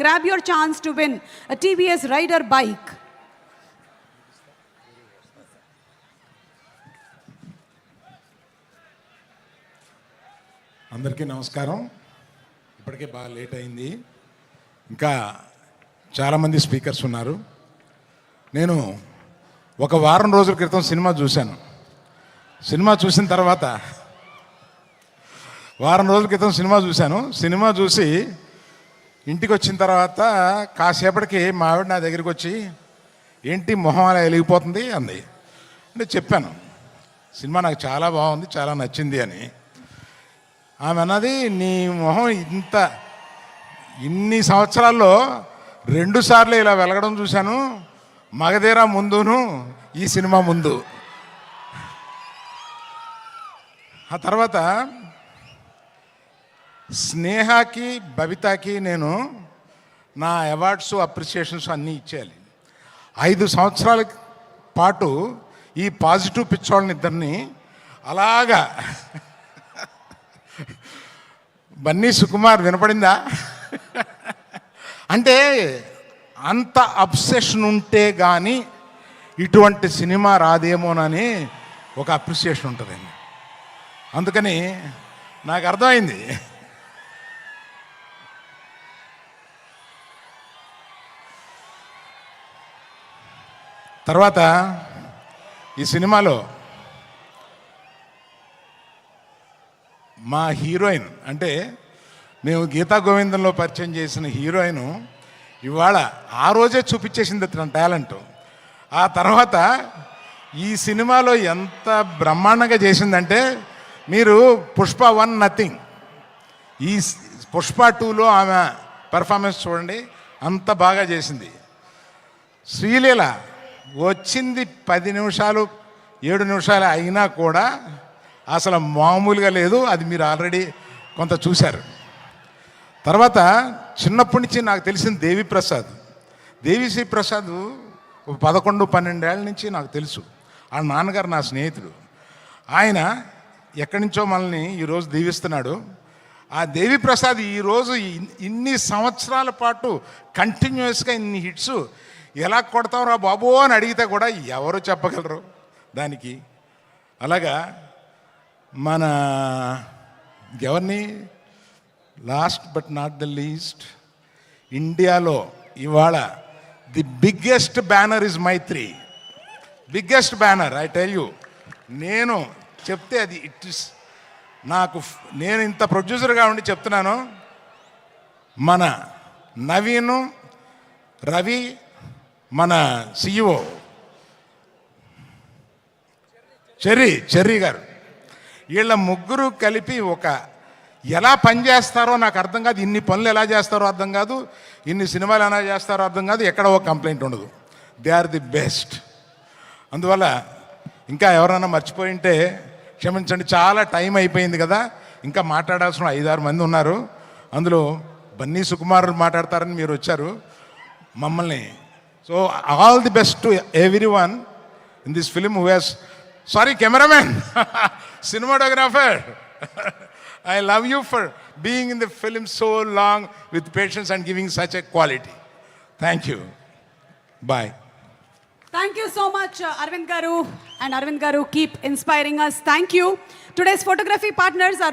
Grab your chance to win a TVS Rider bike. అందరికీ నమస్కారం. ఇప్పటికే బాగా లేట్ అయింది. ఇంకా చాలామంది స్పీకర్స్ ఉన్నారు. నేను ఒక వారం రోజుల క్రితం సినిమా చూశాను. సినిమా చూసిన తర్వాత సినిమా చూసి ఇంటికి వచ్చిన తర్వాత కాసేపటికి మా ఆవిడ నా దగ్గరికి వచ్చి, ఏంటి మొహం అలా వెలిగిపోతుంది అంది. అంటే చెప్పాను, సినిమా నాకు చాలా బాగుంది, చాలా నచ్చింది అని. ఆమె అన్నది, నీ మొహం ఇన్ని సంవత్సరాల్లో 2 సార్లు ఇలా వెలగడం చూశాను, మగధీర ముందును ఈ సినిమా ముందు. ఆ తర్వాత స్నేహకి బబితాకి నేను నా అవార్డ్స్ అప్రిసియేషన్స్ అన్నీ ఇచ్చేయాలి. 5 సంవత్సరాల పాటు ఈ పాజిటివ్ పిచ్చోళ్ళని ఇద్దరిని అలాగా బన్నీ సుకుమార్ వినపడిందా అంటే అంత అబ్సెషన్ ఉంటే కానీ ఇటువంటి సినిమా రాదేమోనని ఒక అప్రిసియేషన్ ఉంటుందండి. అందుకని నాకు అర్థమైంది. తర్వాత ఈ సినిమాలో మా హీరోయిన్, అంటే మేము గీతా గోవిందంలో పరిచయం చేసిన హీరోయిన్ ఇవాళ ఆ రోజే చూపించేసింది తన టాలెంట్. ఆ తర్వాత ఈ సినిమాలో ఎంత బ్రహ్మాండంగా చేసిందంటే, మీరు పుష్ప 1 నథింగ్, ఈ పుష్ప 2లో ఆమె పెర్ఫార్మెన్స్ చూడండి, అంత బాగా చేసింది. శ్రీలీల వచ్చింది 10 నిమిషాలు 7 నిమిషాలు అయినా కూడా అసలు మామూలుగా లేదు. అది మీరు ఆల్రెడీ కొంత చూశారు. తర్వాత చిన్నప్పటి నుంచి నాకు తెలిసిన దేవిశ్రీ ప్రసాద్ 11-12 ఏళ్ళ నుంచి నాకు తెలుసు. ఆ నాన్నగారు నా స్నేహితుడు. ఆయన ఎక్కడి నుంచో మనల్ని ఈరోజు దీవిస్తున్నాడు. ఆ దేవిప్రసాద్ ఈరోజు ఇన్ని సంవత్సరాల పాటు కంటిన్యూస్గా ఇన్ని హిట్స్ ఎలా కొడతావురా బాబు అని అడిగితే కూడా ఎవరు చెప్పగలరు దానికి. అలాగా మన ఎవరిని, last but not the least, ఇండియాలో ఇవాళ the biggest banner is Mythri. Biggest banner, I tell you. నేను చెప్తే అది నేను ఇంత ప్రొడ్యూసర్గా ఉండి చెప్తున్నాను. మన నవీను, రవి, మన సిఇఓ చెర్రీ గారు, వీళ్ళ ముగ్గురు కలిపి ఎలా పనిచేస్తారో నాకు అర్థం కాదు. ఇన్ని పనులు ఎలా చేస్తారో అర్థం కాదు, ఇన్ని సినిమాలు ఎలా చేస్తారో అర్థం కాదు, ఎక్కడ ఒక కంప్లైంట్ ఉండదు. They are the best. అందువల్ల ఇంకా ఎవరైనా మర్చిపోయి ఉంటే క్షమించండి. చాలా టైం అయిపోయింది కదా, ఇంకా మాట్లాడాల్సిన 5-6 మంది ఉన్నారు. అందులో బన్నీ సుకుమార్ మాట్లాడతారని మీరు వచ్చారు మమ్మల్ని. So all the best to every one in this film who has, sorry cameraman, cinematographer, I love you for being in the film so long with patience and giving such a quality. Thank you. Bye. Thank you so much, Arvind Garu. And Arvind Garu, keep inspiring us. Thank you. Today's photography partners are